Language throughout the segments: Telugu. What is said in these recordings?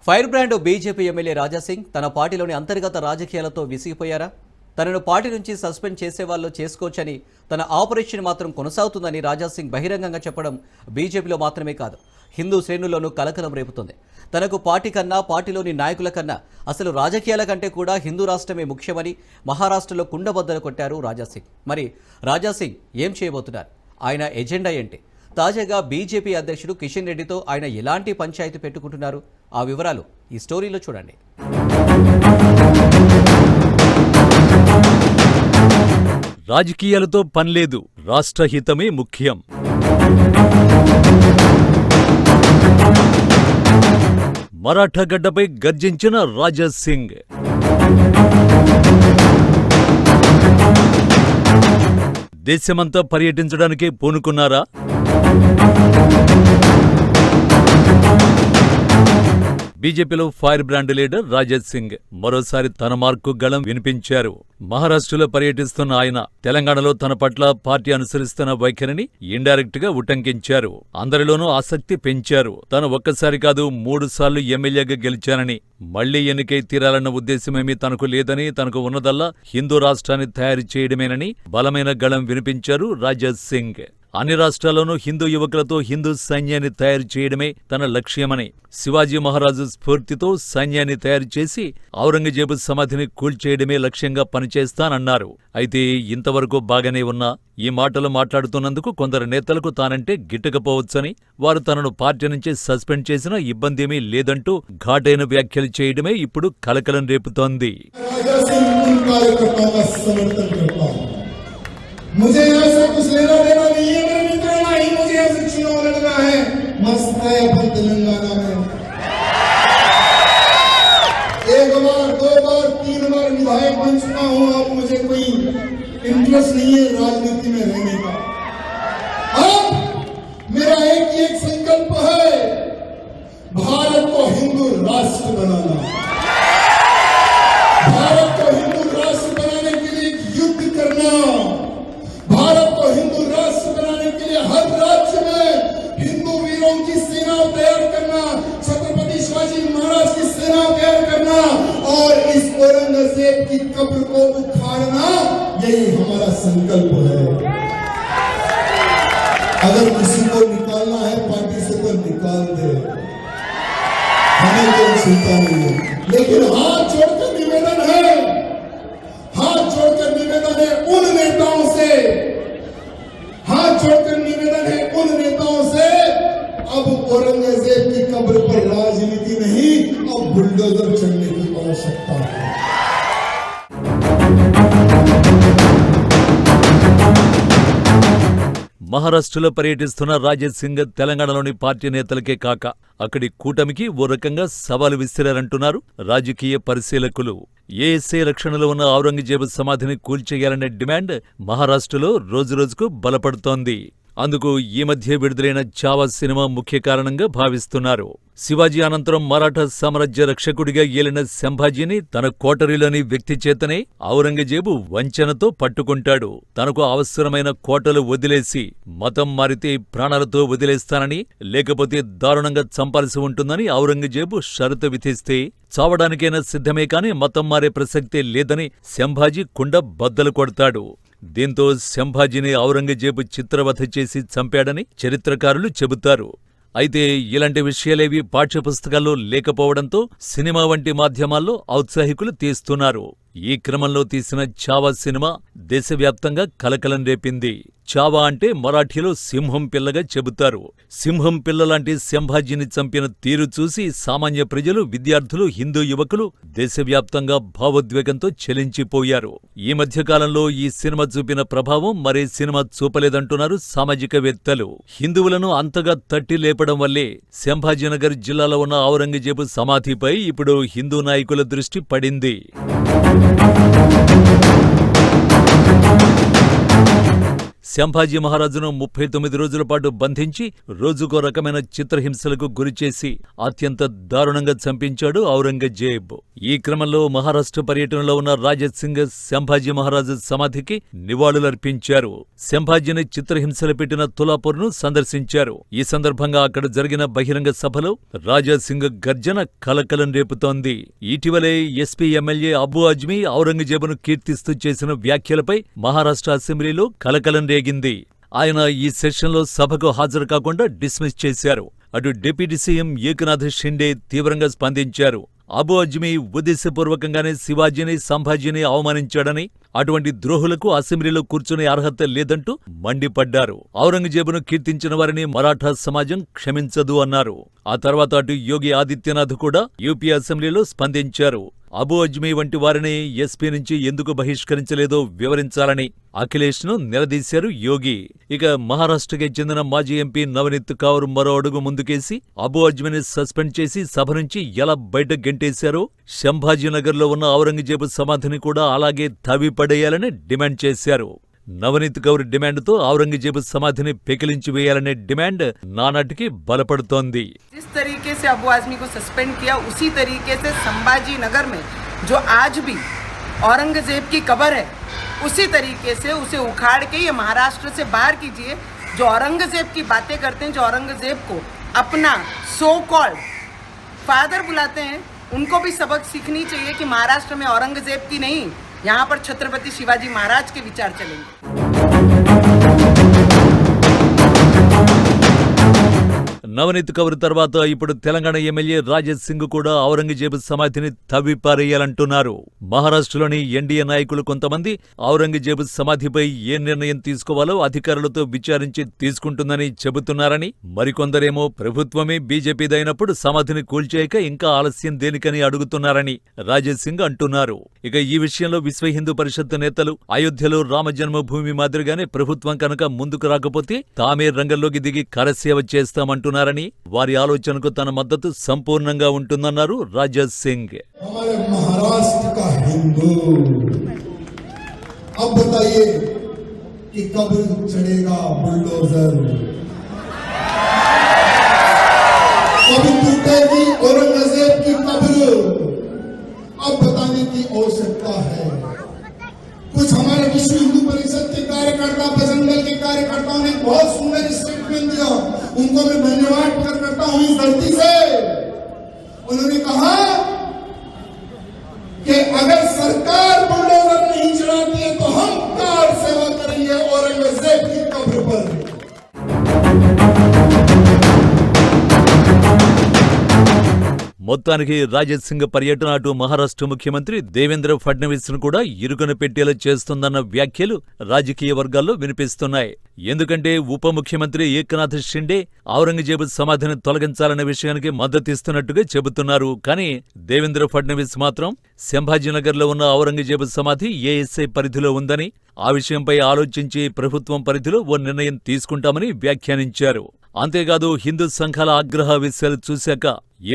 Fire brand BJP MLA Raja Singh తన పార్టీలోని అంతర్గత రాజకీయాలతో విసిగిపోయారా? తనను పార్టీ నుంచి సస్పెండ్ చేసేవాళ్ళు చేసుకోవచ్చని, తన ఆపరేషన్ మాత్రం కొనసాగుతుందని రాజాసింగ్ బహిరంగంగా చెప్పడం బీజేపీలో మాత్రమే కాదు, హిందూ శ్రేణుల్లోనూ కలకలం రేపుతుంది. తనకు పార్టీ కన్నా, పార్టీలోని నాయకుల కన్నా అసలు రాజకీయాల కంటే కూడా హిందూ రాష్ట్రమే ముఖ్యమని మహారాష్ట్రలో కుండబద్దలు కొట్టారు రాజాసింగ్. మరి రాజాసింగ్ ఏం చేయబోతున్నారు? ఆయన ఎజెండా ఏంటి? తాజాగా బీజేపీ అధ్యక్షుడు కిషన్ రెడ్డితో ఆయన ఎలాంటి పంచాయతీ పెట్టుకుంటున్నారు? ఆ వివరాలు ఈ స్టోరీలో చూడండి. రాజకీయాలతో పనిలేదు, రాష్ట్రహితమే ముఖ్యం. మరాఠా గడ్డపై గర్జించిన రాజాసింగ్. దేశమంతా పర్యటించడానికే పూనుకున్నారా? బీజేపీలో ఫైర్ బ్రాండ్ లీడర్ రాజాసింగ్ మరోసారి తన మార్కు గళం వినిపించారు. మహారాష్ట్రలో పర్యటిస్తున్న ఆయన తెలంగాణలో తన పట్ల పార్టీ అనుసరిస్తున్న వైఖరిని ఇండైరెక్ట్ గా ఉటంకించారు. అందరిలోనూ ఆసక్తి పెంచారు. తాను ఒక్కసారి కాదు 3 సార్లు ఎమ్మెల్యేగా గెలిచానని, మళ్లీ ఎన్నికై తీరాలన్న ఉద్దేశమేమీ తనకు లేదని, తనకు ఉన్నదల్లా హిందూ రాష్ట్రాన్ని తయారు చేయడమేనని బలమైన గళం వినిపించారు రాజాసింగ్. అన్ని రాష్ట్రాల్లోనూ హిందూ యువకులతో హిందూ సైన్యాన్ని తయారు చేయడమే తన లక్ష్యమని, శివాజీ మహారాజు స్ఫూర్తితో సైన్యాన్ని తయారు చేసి ఔరంగజేబు సమాధిని కూల్చేయడమే లక్ష్యంగా పనిచేస్తానన్నారు. అయితే ఇంతవరకు బాగానే ఉన్నా ఈ మాటలు మాట్లాడుతున్నందుకు కొందరు నేతలకు తానంటే గిట్టకపోవచ్చని, వారు తనను పార్టీ నుంచి సస్పెండ్ చేసినా ఇబ్బందేమీ లేదంటూ ఘాటైన వ్యాఖ్యలు చేయడమే ఇప్పుడు కలకలం రేపుతోంది. मुझे यहाँ से कुछ लेना देना नहीं है मेरे मित्रों, ना ही मुझे यहाँ से चुनाव लड़ना है। मस्त है अपन तेलंगाना में 1 बार 2 बार 3 बार विधायक बन चुका हूँ। अब मुझे कोई इंटरेस्ट नहीं है राजनीति में रहने का। अब मेरा एक संकल्प है, भारत को हिंदू राष्ट्र बनाना। भारत को हिंदू राष्ट्र बनाने के लिए युद्ध करना, भारत को हिंदू राष्ट्र बनाने के लिए हर राज्य में हिंदू वीरों की सेना तैयार करना, छत्रपति शिवाजी महाराज की सेना तैयार करना और इस औरंगजेब की कब्र को उखाड़ना, यही हमारा संकल्प है। अगर किसी को निकालना है पार्टी से तो निकाल दे, हमें कोई चिंता नहीं है। लेकिन हाथ जोड़कर निवेदन है, हाथ जोड़कर निवेदन है उन नेताओं से, हाथ जोड़कर निवेदन है उन नेताओं से, अब औरंगजेब की कब्र पर राजनीति नहीं, अब बुलडोजर चढ़ने की आवश्यकता है। మహారాష్ట్రలో పర్యటిస్తున్న రాజాసింగ్ తెలంగాణలోని పార్టీ నేతలకే కాక అక్కడి కూటమికి ఓ రకంగా సవాలు విసిరారంటున్నారు రాజకీయ పరిశీలకులు. ఏఎస్ఐ రక్షణలో ఉన్న ఔరంగజేబు సమాధిని కూల్చేయాలనే డిమాండ్ మహారాష్ట్రలో రోజురోజుకు బలపడుతోంది. అందుకు ఈ మధ్య విడుదలైన చావా సినిమా ముఖ్య కారణంగా భావిస్తున్నారు. శివాజీ అనంతరం మరాఠా సామ్రాజ్య రక్షకుడిగా ఏలిన సంభాజీని తన కోటరీలోని వ్యక్తి చేతనే ఔరంగజేబు వంచనతో పట్టుకుంటాడు. తనకు అవసరమైన కోటలు వదిలేసి మతం మారితే ప్రాణాలతో వదిలేస్తానని, లేకపోతే దారుణంగా చంపాల్సి ఉంటుందని ఔరంగజేబు షరతు విధిస్తే చావడానికైనా సిద్ధమే కాని మతం మారే ప్రసక్తే లేదని సంభాజీ కుండ బద్దలు కొడతాడు. దీంతో సంభాజీని ఔరంగజేబు చిత్రవధ చేసి చంపాడని చరిత్రకారులు చెబుతారు. అయితే ఇలాంటి విషయాలేవి పాఠ్యపుస్తకాల్లో లేకపోవడంతో సినిమా వంటి మాధ్యమాల్లో ఔత్సాహికులు తీస్తున్నారు. ఈ క్రమంలో తీసిన చావా సినిమా దేశవ్యాప్తంగా కలకలం రేపింది. చావా అంటే మరాఠీలో సింహం పిల్లగా చెబుతారు. సింహం పిల్లలాంటి సంభాజీని చంపిన తీరు చూసి సామాన్య ప్రజలు, విద్యార్థులు, హిందూ యువకులు దేశవ్యాప్తంగా భావోద్వేగంతో చలించిపోయారు. ఈ మధ్యకాలంలో ఈ సినిమా చూపిన ప్రభావం మరే సినిమా చూపలేదంటున్నారు సామాజికవేత్తలు. హిందువులను అంతగా తట్టి లేపడం వల్లే సంభాజీనగర్ జిల్లాలో ఉన్న ఔరంగజేబు సమాధిపై ఇప్పుడు హిందూ నాయకుల దృష్టి పడింది. సంభాజీ మహారాజును 39 రోజుల పాటు బంధించి రోజుకో రకమైన చిత్రహింసలకు గురిచేసి అత్యంత దారుణంగా చంపించాడు ఔరంగజేబ్. ఈ క్రమంలో మహారాష్ట్ర పర్యటనలో ఉన్న రాజా సింగ్ సంభాజీ మహారాజు సమాధికి నివాళులర్పించారు. సంభాజీని చిత్రహింసలు పెట్టిన తులాపూర్ను సందర్శించారు. ఈ సందర్భంగా అక్కడ జరిగిన బహిరంగ సభలో రాజా సింగ్ గర్జన కలకలం రేపుతోంది. ఇటీవలే ఎస్పీ ఎమ్మెల్యే అబూ అజ్మీ ఔరంగజేబును కీర్తిస్తూ చేసిన వ్యాఖ్యలపై మహారాష్ట్ర అసెంబ్లీలో కలకలం రేగింది. ఆయన ఈ సెషన్లో సభకు హాజరు కాకుండా డిస్మిస్ చేశారు. అటు డిప్యూటీ సీఎం ఏకనాథ్ షిండే తీవ్రంగా స్పందించారు. అబూ అజ్మీ ఉద్దేశపూర్వకంగానే శివాజీని సంభాజీని అవమానించాడని, అటువంటి ద్రోహులకు అసెంబ్లీలో కూర్చునే అర్హత లేదంటూ మండిపడ్డారు. ఔరంగజేబును కీర్తించిన వారిని మరాఠా సమాజం క్షమించదు అన్నారు. ఆ తర్వాత అటు యోగి ఆదిత్యనాథ్ కూడా యూపీ అసెంబ్లీలో స్పందించారు. అబూ అజ్మీ వంటి వారిని ఎస్పీ నుంచి ఎందుకు బహిష్కరించలేదో వివరించాలని అఖిలేష్ను నిలదీశారు యోగి. ఇక మహారాష్ట్రకి చెందిన మాజీ ఎంపీ నవనీత్ కౌర్ మరో అడుగు ముందుకేసి అబూ అజ్మీని సస్పెండ్ చేసి సభ నుంచి ఎలా బయట గెంటేశారో సంభాజీనగర్లో ఉన్న ఔరంగజేబు సమాధిని కూడా అలాగే తవ్విపడేయాలని డిమాండ్ చేశారు. నవనీత్ కౌర్ డిమాండ్తో ఔరంగజేబు సమాధిని పెకిలించి వేయాలనే డిమాండ్ నానాటికి బలపడుతోంది. जिस तरीके से अबू आजमी को सस्पेंड किया, उसी तरीके से संभाजी नगर में जो आज भी औरंगजेब की कब्र है, उसी तरीके से उसे उखाड़ के ये महाराष्ट्र से बाहर कीजिए. जो औरंगजेब की बातें करते हैं, जो औरंगजेब को अपना सो कॉल्ड फादर बुलाते हैं, उनको भी सबक सीखनी चाहिए कि महाराष्ट्र में औरंगजेब की नहीं, यहाँ पर छत्रपति शिवाजी महाराज के विचार चलेंगे. నవనీత్ కౌర్ తర్వాత ఇప్పుడు తెలంగాణ ఎమ్మెల్యే రాజా సింగ్ కూడా ఔరంగజేబు సమాధిని తవ్విపారేయాలంటున్నారు. మహారాష్ట్రలోని ఎన్డీఏ నాయకులు కొంతమంది ఔరంగజేబు సమాధిపై ఏ నిర్ణయం తీసుకోవాలో అధికారులతో విచారించి తీసుకుంటుందని చెబుతున్నారని, మరికొందరేమో ప్రభుత్వమే బీజేపీదైనప్పుడు సమాధిని కూల్చేయక ఇంకా ఆలస్యం దేనికని అడుగుతున్నారని రాజా సింగ్ అంటున్నారు. ఇక ఈ విషయంలో విశ్వ హిందూ పరిషత్ నేతలు అయోధ్యలో రామజన్మభూమి మాదిరిగానే ప్రభుత్వం కనుక ముందుకు రాకపోతే తామే రంగంలోకి దిగి కరసేవ చేస్తామంటున్నారు. వారి ఆలోచనకు తన మద్దతు సంపూర్ణంగా ఉంటుందన్నారు రాజా సింగ్. हमारे महाराष्ट्र का हिंदू अब बताइए कि कब चढ़ेगा बुलडोजर, कब टूटेगी औरंगजेब की कब्र, अब बताने की आवश्यकता है. कुछ हमारे विश्व हिंदू परिषद के कार्यकर्ता, बजरंग के कार्यकर्ताओं ने बहुत सुंदर स्टेटमेंट दिया, उनको मैं धन्यवाद करता हूं इस धरती से. उन्होंने कहा कि अगर सरकार बुलडोजर नहीं चढ़ाती है तो हम कार सेवा करेंगे औरंगजेब की कब्र पर. మొత్తానికి రాజా సింగ్ పర్యటన అటు మహారాష్ట్ర ముఖ్యమంత్రి దేవేంద్ర ఫడ్నవీస్ ను కూడా ఇరుకున పెట్టేలా చేస్తుందన్న వ్యాఖ్యలు రాజకీయ వర్గాల్లో వినిపిస్తున్నాయి. ఎందుకంటే ఉప ముఖ్యమంత్రి ఏకనాథ్ షిండే ఔరంగజేబు సమాధిని తొలగించాలనే విషయానికి మద్దతిస్తున్నట్టుగా చెబుతున్నారు. కానీ దేవేంద్ర ఫడ్నవీస్ మాత్రం సంభాజీనగర్లో ఉన్న ఔరంగజేబు సమాధి ఏఎస్ఐ పరిధిలో ఉందని, ఆ విషయంపై ఆలోచించి ప్రభుత్వం పరిధిలో ఓ నిర్ణయం తీసుకుంటామని వ్యాఖ్యానించారు. అంతేకాదు హిందూ సంఘాల ఆగ్రహ విషయాలు చూశాక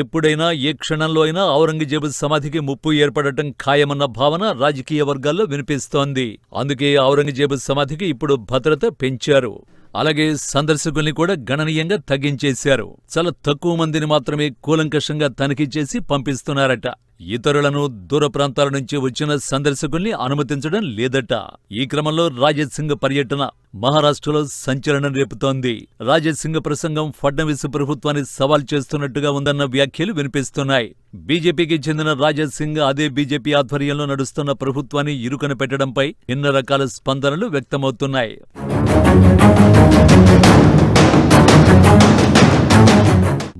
ఎప్పుడైనా ఏ క్షణంలో అయినా ఔరంగజేబు సమాధికి ముప్పు ఏర్పడటం ఖాయమన్న భావన రాజకీయ వర్గాల్లో వినిపిస్తోంది. అందుకే ఔరంగజేబు సమాధికి ఇప్పుడు భద్రత పెంచారు. అలాగే సందర్శకుల్ని కూడా గణనీయంగా తగ్గించేశారు. చాలా తక్కువ మందిని మాత్రమే కూలంకషంగా తనిఖీ చేసి పంపిస్తున్నారట. ఇతరులను దూర ప్రాంతాల నుంచి వచ్చిన సందర్శకుల్ని అనుమతించడం లేదట. ఈ క్రమంలో రాజా సింగ్ పర్యటన మహారాష్ట్రలో సంచలనం రేపుతోంది. రాజా సింగ్ ప్రసంగం ఫడ్నవీస్ ప్రభుత్వాన్ని సవాల్ చేస్తున్నట్టుగా ఉందన్న వ్యాఖ్యలు వినిపిస్తున్నాయి. బీజేపీకి చెందిన రాజా సింగ్ అదే బీజేపీ ఆధ్వర్యంలో నడుస్తున్న ప్రభుత్వాన్ని ఇరుకన పెట్టడంపై ఎన్నో రకాల స్పందనలు వ్యక్తమవుతున్నాయి.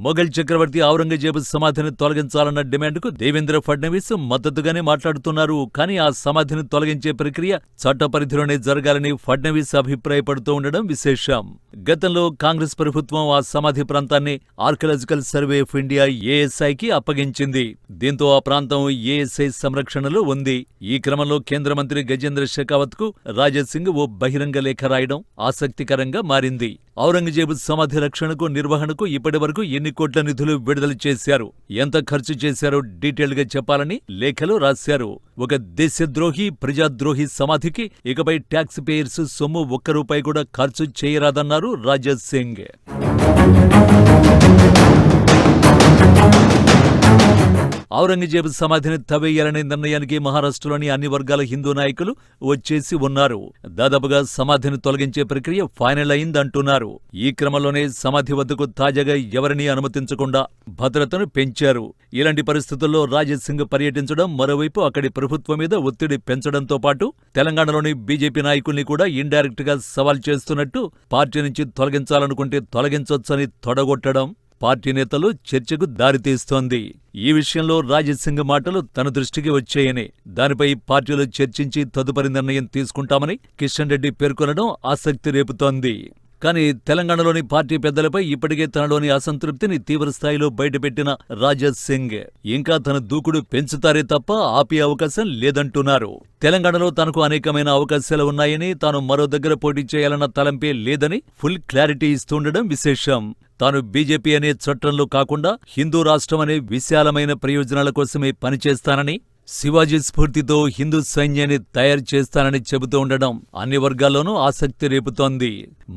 మొఘల్ చక్రవర్తి ఔరంగజేబు సమాధిని తొలగించాలన్న డిమాండ్కు దేవేంద్ర ఫడ్నవీస్ మద్దతుగానే మాట్లాడుతున్నారు. కానీ ఆ సమాధిని తొలగించే ప్రక్రియ చట్ట పరిధిలోనే జరగాలని ఫడ్నవీస్ అభిప్రాయపడుతూ ఉండడం విశేషం. గతంలో కాంగ్రెస్ ప్రభుత్వం ఆ సమాధి ప్రాంతాన్ని ఆర్కియలాజికల్ సర్వే ఆఫ్ ఇండియా ఏఎస్ఐకి అప్పగించింది. దీంతో ఆ ప్రాంతం ఏఎస్ఐ సంరక్షణలో ఉంది. ఈ క్రమంలో కేంద్ర మంత్రి గజేంద్ర షెకావత్ కు రాజా సింగ్ ఓ బహిరంగ లేఖ రాయడం ఆసక్తికరంగా మారింది. ఔరంగజేబు సమాధి రక్షణకు, నిర్వహణకు ఇప్పటివరకు ఎన్ని కోట్ల నిధులు విడుదల చేశారు. ఎంత ఖర్చు చేశారో డీటెయిల్ గా చెప్పాలని లేఖలు రాశారు. ఒక దేశద్రోహి, ప్రజాద్రోహి సమాధికి ఇకపై ట్యాక్స్ పేయర్స్ సొమ్ము ₹1 కూడా ఖర్చు చేయరాదన్నారు రాజా సింగ్. ఔరంగజేబు సమాధిని తవ్వేయాలనే నిర్ణయానికి మహారాష్ట్రలోని అన్ని వర్గాల హిందూ నాయకులు వచ్చేసి ఉన్నారు. దాదాపుగా సమాధిని తొలగించే ప్రక్రియ ఫైనల్ అయిందంటున్నారు. ఈ క్రమంలోనే సమాధి వద్దకు తాజాగా ఎవరినీ అనుమతించకుండా భద్రతను పెంచారు. ఇలాంటి పరిస్థితుల్లో రాజా సింగ్ పర్యటించడం, మరోవైపు అక్కడి ప్రభుత్వం మీద ఒత్తిడి పెంచడంతో పాటు తెలంగాణలోని బీజేపీ నాయకుల్ని కూడా ఇండైరెక్ట్ గా సవాల్ చేస్తున్నట్టు పార్టీ నుంచి తొలగించాలనుకుంటే తొలగించొచ్చని తొడగొట్టడం పార్టీ నేతలు చర్చకు దారితీస్తోంది. ఈ విషయంలో రాజా సింగ్ మాటలు తన దృష్టికి వచ్చాయని, దానిపై పార్టీలో చర్చించి తదుపరి నిర్ణయం తీసుకుంటామని కిషన్ రెడ్డి పేర్కొనడం ఆసక్తి రేపుతోంది. కానీ తెలంగాణలోని పార్టీ పెద్దలపై ఇప్పటికే తనలోని అసంతృప్తిని తీవ్రస్థాయిలో బయటపెట్టిన రాజా సింగ్ ఇంకా తన దూకుడు పెంచుతారే తప్ప ఆపే అవకాశం లేదంటున్నారు. తెలంగాణలో తనకు అనేకమైన అవకాశాలు ఉన్నాయని, తాను మరో దగ్గర పోటీ చేయాలన్న తలంపే లేదని ఫుల్ క్లారిటీ ఇస్తుండడం విశేషం. తాను బీజేపీ అనే చట్టంలో కాకుండా హిందూ రాష్ట్రం అనే విశాలమైన ప్రయోజనాల కోసమే పనిచేస్తానని, శివాజీ స్ఫూర్తితో హిందూ సైన్యాన్ని తయారు చేస్తానని చెబుతూ ఉండడం అన్ని వర్గాల్లోనూ ఆసక్తి రేపుతోంది.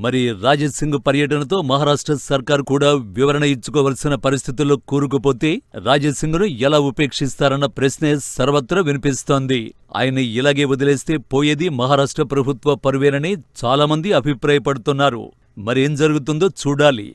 మరి రాజా సింగ్ పర్యటనతో మహారాష్ట్ర సర్కార్ కూడా వివరణ ఇచ్చుకోవలసిన పరిస్థితుల్లో కూరుకుపోతే రాజా సింగ్ను ఎలా ఉపేక్షిస్తారన్న ప్రశ్నే సర్వత్రా వినిపిస్తోంది. ఆయన్ని ఇలాగే వదిలేస్తే పోయేది మహారాష్ట్ర ప్రభుత్వ పరువేనని చాలామంది అభిప్రాయపడుతున్నారు. మరేం జరుగుతుందో చూడాలి.